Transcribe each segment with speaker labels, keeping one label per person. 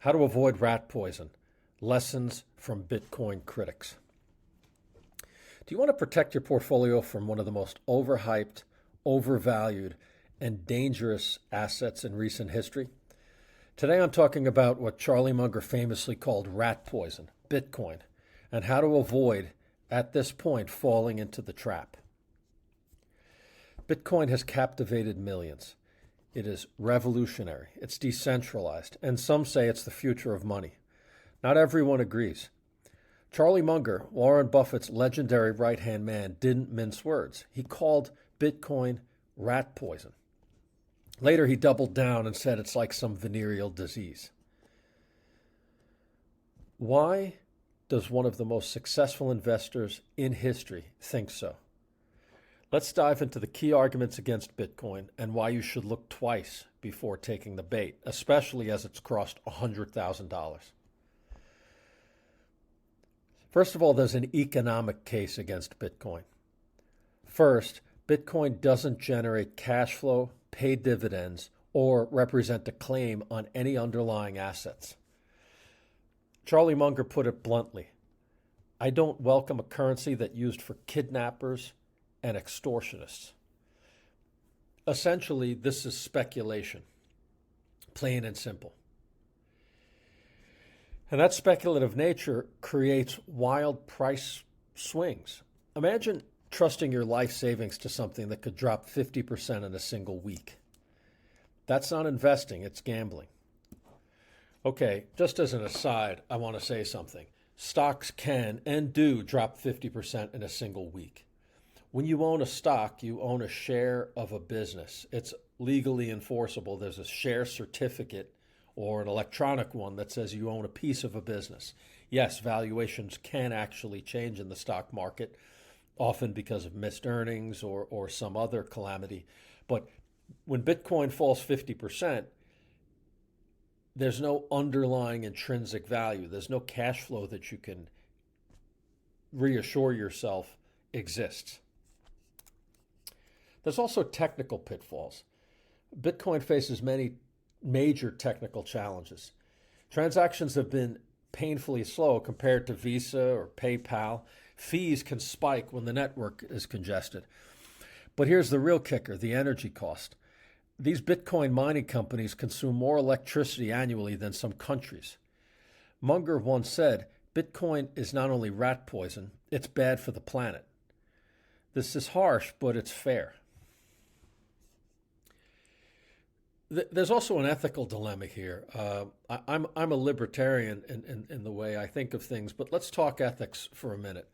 Speaker 1: How to avoid rat poison. Lessons from Bitcoin critics. Do you want to protect your portfolio from one of the most overhyped, overvalued, and dangerous assets in recent history? Today I'm talking about what Charlie Munger famously called rat poison, Bitcoin, and how to avoid, at this point, falling into the trap. Bitcoin has captivated millions. It is revolutionary, it's decentralized, and some say it's the future of money. Not everyone agrees. Charlie Munger, Warren Buffett's legendary right-hand man, didn't mince words. He called Bitcoin rat poison. Later, he doubled down and said it's like some venereal disease. Why does one of the most successful investors in history think so? Let's dive into the key arguments against Bitcoin and why you should look twice before taking the bait, especially as it's crossed $100,000. First of all, there's an economic case against Bitcoin. First, Bitcoin doesn't generate cash flow, pay dividends, or represent a claim on any underlying assets. Charlie Munger put it bluntly, I don't welcome a currency that's used for kidnappers and extortionists. Essentially, this is speculation, plain and simple. And that speculative nature creates wild price swings. Imagine trusting your life savings to something that could drop 50% in a single week. That's not investing, it's gambling. Okay, just as an aside, I want to say something. Stocks can and do drop 50% in a single week. When you own a stock, you own a share of a business. It's legally enforceable. There's a share certificate or an electronic one that says you own a piece of a business. Yes, valuations can actually change in the stock market, often because of missed earnings or some other calamity. But when Bitcoin falls 50%, there's no underlying intrinsic value. There's no cash flow that you can reassure yourself exists. There's also technical pitfalls. Bitcoin faces many major technical challenges. Transactions have been painfully slow compared to Visa or PayPal. Fees can spike when the network is congested. But here's the real kicker, the energy cost. These Bitcoin mining companies consume more electricity annually than some countries. Munger once said, Bitcoin is not only rat poison, it's bad for the planet. This is harsh, but it's fair. There's also an ethical dilemma here. I'm a libertarian in the way I think of things, but let's talk ethics for a minute.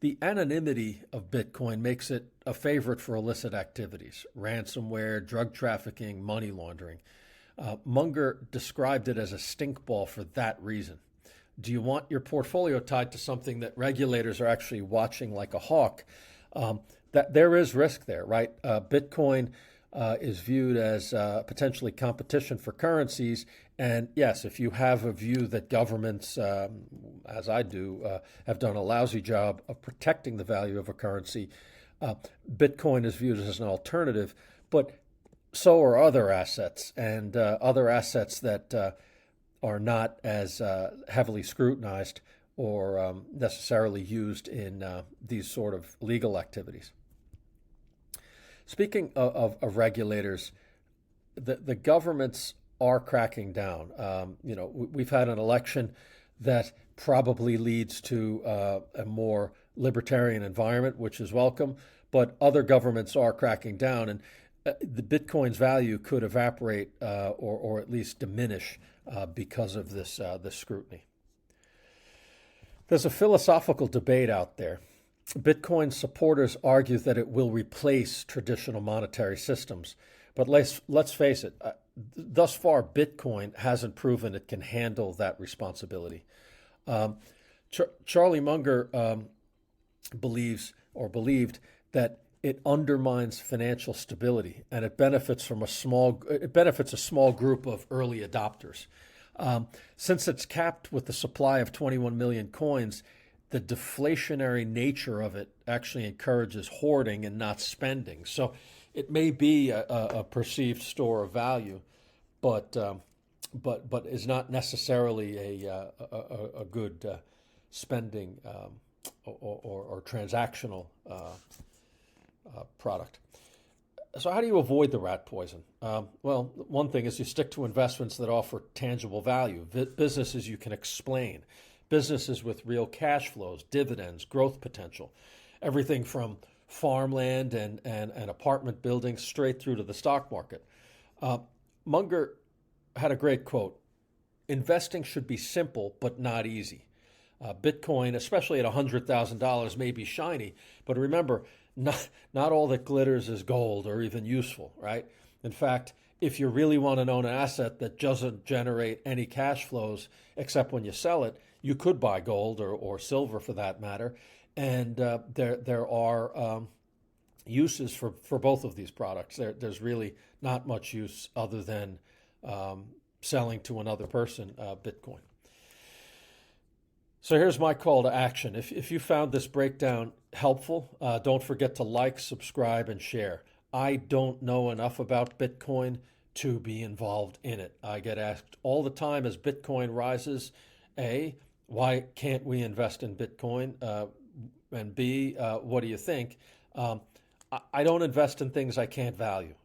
Speaker 1: The anonymity of Bitcoin makes it a favorite for illicit activities, ransomware, drug trafficking, money laundering. Munger described it as a stink ball for that reason. Do you want your portfolio tied to something that regulators are actually watching like a hawk? That there is risk there, right? Bitcoin is viewed as potentially competition for currencies. And yes, if you have a view that governments, as I do, have done a lousy job of protecting the value of a currency, Bitcoin is viewed as an alternative. But so are other assets, and other assets that are not as heavily scrutinized or necessarily used in these sort of legal activities. Speaking of regulators, the governments are cracking down. We've had an election that probably leads to a more libertarian environment, which is welcome, but other governments are cracking down, and the Bitcoin's value could evaporate or at least diminish because of this scrutiny. There's a philosophical debate out there. Bitcoin supporters argue that it will replace traditional monetary systems. But let's face it, thus far, Bitcoin hasn't proven it can handle that responsibility. Charlie Munger believed that it undermines financial stability and it benefits a small group of early adopters. Since it's capped with the supply of 21 million coins, the deflationary nature of it actually encourages hoarding and not spending. So it may be a perceived store of value, but but is not necessarily a good spending or transactional product. So how do you avoid the rat poison? Well, one thing is you stick to investments that offer tangible value, businesses you can explain, businesses with real cash flows, dividends, growth potential, everything from farmland and apartment buildings straight through to the stock market. Munger had a great quote: investing should be simple but not easy. Bitcoin, especially at $100,000, may be shiny, but remember, not all that glitters is gold or even useful, right? In fact, if you really want to own an asset that doesn't generate any cash flows except when you sell it, you could buy gold or silver for that matter. And there are uses for both of these products. There's really not much use other than selling to another person Bitcoin. So here's my call to action. If you found this breakdown helpful, don't forget to like, subscribe, and share. I don't know enough about Bitcoin to be involved in it. I get asked all the time as Bitcoin rises, A, why can't we invest in Bitcoin? And B, what do you think? I don't invest in things I can't value.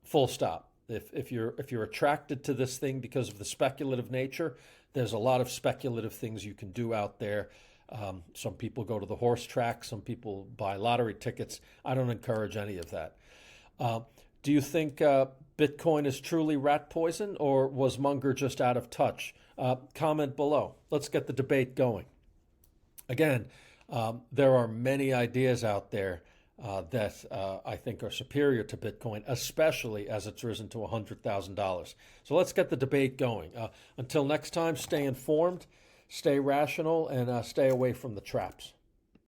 Speaker 1: Full stop. If you're attracted to this thing because of the speculative nature, there's a lot of speculative things you can do out there. Some people go to the horse track. Some people buy lottery tickets. I don't encourage any of that. Do you think Bitcoin is truly rat poison, or was Munger just out of touch? Comment below. Let's get the debate going. Again, there are many ideas out there that I think are superior to Bitcoin, especially as it's risen to $100,000. So let's get the debate going. Until next time, stay informed, stay rational, and stay away from the traps.